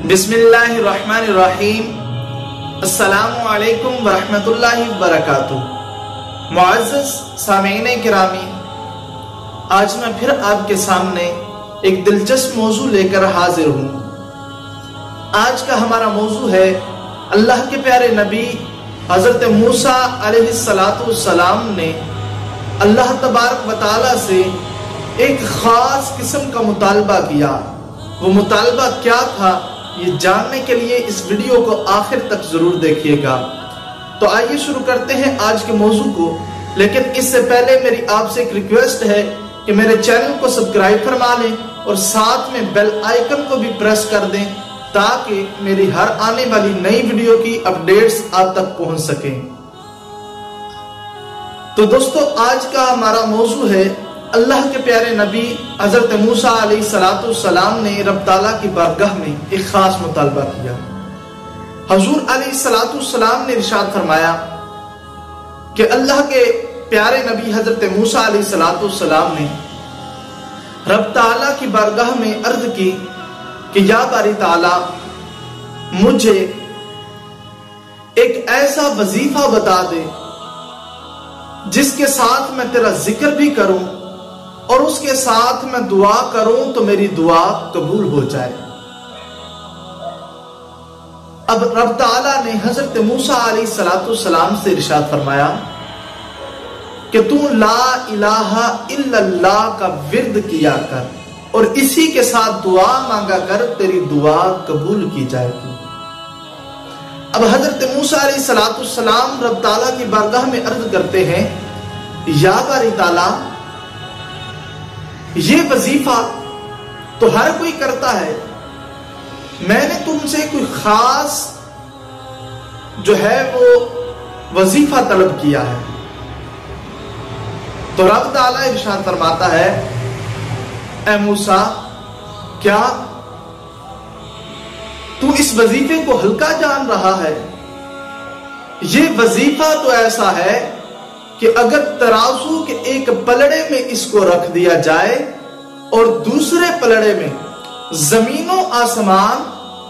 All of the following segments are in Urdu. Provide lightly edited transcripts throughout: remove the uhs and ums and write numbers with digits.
بسم اللہ الرحمن الرحیم۔ السلام علیکم ورحمۃ اللہ وبرکاتہ۔ معزز سامعین گرامی، آج میں پھر آپ کے سامنے ایک دلچسپ موضوع لے کر حاضر ہوں۔ آج کا ہمارا موضوع ہے اللہ کے پیارے نبی حضرت موسیٰ علیہ السلام نے اللہ تبارک و تعالیٰ سے ایک خاص قسم کا مطالبہ کیا۔ وہ مطالبہ کیا تھا، یہ جاننے کے لیے اس ویڈیو کو آخر تک ضرور دیکھیے گا۔ تو آئیے شروع کرتے ہیں آج کے موضوع کو، لیکن اس سے پہلے میری آپ سے ایک ریکویسٹ ہے کہ میرے چینل کو سبسکرائب فرما لیں اور ساتھ میں بیل آئیکن کو بھی پریس کر دیں تاکہ میری ہر آنے والی نئی ویڈیو کی اپڈیٹس آپ تک پہنچ سکیں۔ تو دوستو، آج کا ہمارا موضوع ہے اللہ کے پیارے نبی حضرت موسیٰ علیہ السلام نے رب تعالیٰ کی بارگاہ میں ایک خاص مطالبہ کیا۔ حضور علیہ السلام نے ارشاد فرمایا کہ اللہ کے پیارے نبی حضرت موسیٰ علیہ السلام نے رب تعالیٰ کی بارگاہ میں عرض کی کہ یا باری تعالیٰ، مجھے ایک ایسا وظیفہ بتا دے جس کے ساتھ میں تیرا ذکر بھی کروں اور اس کے ساتھ میں دعا کروں تو میری دعا قبول ہو جائے۔ اب رب تعالیٰ نے حضرت موسیٰ علیہ السلام سے ارشاد فرمایا کہ تو لا الہ الا اللہ کا ورد کیا کر اور اسی کے ساتھ دعا مانگا کر، تیری دعا قبول کی جائے گی۔ اب حضرت موسیٰ علیہ السلام رب تعالیٰ کی بارگاہ میں عرض کرتے ہیں، یا باری تعالیٰ، یہ وظیفہ تو ہر کوئی کرتا ہے، میں نے تم سے کوئی خاص جو ہے وہ وظیفہ طلب کیا ہے۔ تو رب تعالیٰ ارشاد فرماتا ہے، اے موسیٰ، کیا تو اس وظیفے کو ہلکا جان رہا ہے؟ یہ وظیفہ تو ایسا ہے کہ اگر ترازو کے ایک پلڑے میں اس کو رکھ دیا جائے اور دوسرے پلڑے میں زمین و آسمان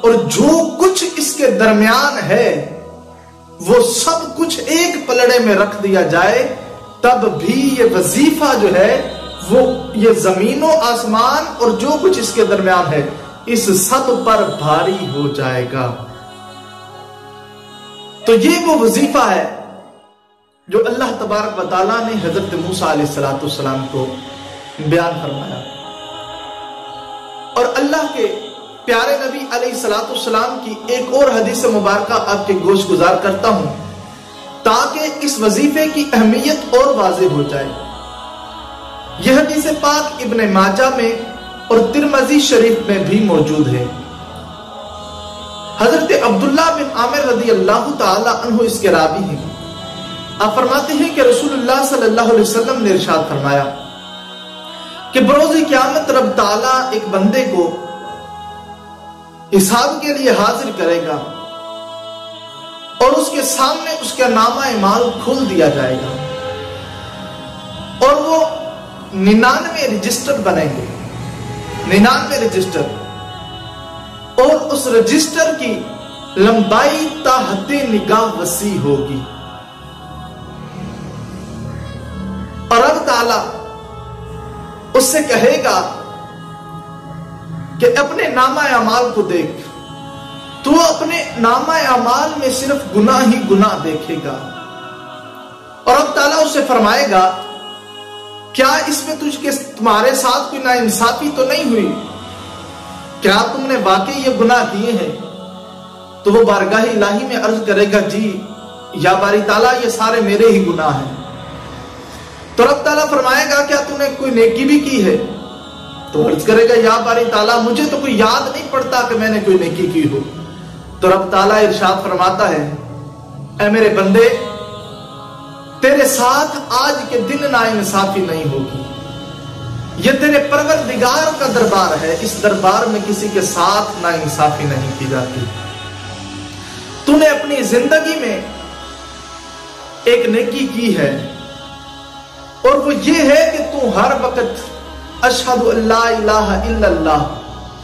اور جو کچھ اس کے درمیان ہے وہ سب کچھ ایک پلڑے میں رکھ دیا جائے، تب بھی یہ وظیفہ جو ہے وہ یہ زمین و آسمان اور جو کچھ اس کے درمیان ہے اس سب پر بھاری ہو جائے گا۔ تو یہ وہ وظیفہ ہے جو اللہ تبارک و تعالیٰ نے حضرت موسیٰ علیہ السلام کو بیان فرمایا۔ اور اللہ کے پیارے نبی علیہ السلام کی ایک اور حدیث مبارکہ آپ کے گوش گزار کرتا ہوں تاکہ اس وظیفے کی اہمیت اور واضح ہو جائے۔ یہ حدیث پاک ابن ماجہ میں اور ترمذی شریف میں بھی موجود ہے۔ حضرت عبداللہ بن عامر رضی اللہ تعالی عنہ اس کے راوی ہیں۔ آپ فرماتے ہیں کہ رسول اللہ صلی اللہ علیہ وسلم نے ارشاد فرمایا کہ بروز قیامت رب تعالیٰ ایک بندے کو حساب کے لیے حاضر کرے گا اور اس کے سامنے اس کا نامہ اعمال کھول دیا جائے گا اور وہ 99 رجسٹر بنیں گے، 99 رجسٹر، اور اس رجسٹر کی لمبائی تا حد نگاہ وسیع ہوگی۔ اور رب تعالیٰ اس سے کہے گا کہ اپنے نامہ اعمال کو دیکھ، تو اپنے نامہ اعمال میں صرف گناہ ہی گناہ دیکھے گا۔ اور رب تعالیٰ اس سے فرمائے گا، کیا اس میں تمہارے ساتھ کوئی ناانصافی تو نہیں ہوئی؟ کیا تم نے واقعی یہ گناہ کیے ہیں؟ تو وہ بارگاہ الہی میں عرض کرے گا، جی یا باری تعالیٰ، یہ سارے میرے ہی گناہ ہیں۔ تو رب تعالیٰ فرمائے گا، کیا تم نے کوئی نیکی بھی کی ہے؟ تو عرض کرے گا، یا باری تعالیٰ، مجھے تو کوئی یاد نہیں پڑتا کہ میں نے کوئی نیکی کی ہو۔ تو رب تعالیٰ ارشاد فرماتا ہے، اے میرے بندے، تیرے ساتھ آج کے دن ناانصافی نہیں ہوگی۔ یہ تیرے پروردگار کا دربار ہے، اس دربار میں کسی کے ساتھ ناانصافی نہیں کی جاتی۔ تو نے اپنی زندگی میں ایک نیکی کی ہے اور وہ یہ ہے کہ تو ہر وقت اشہد ان لا الہ الا اللہ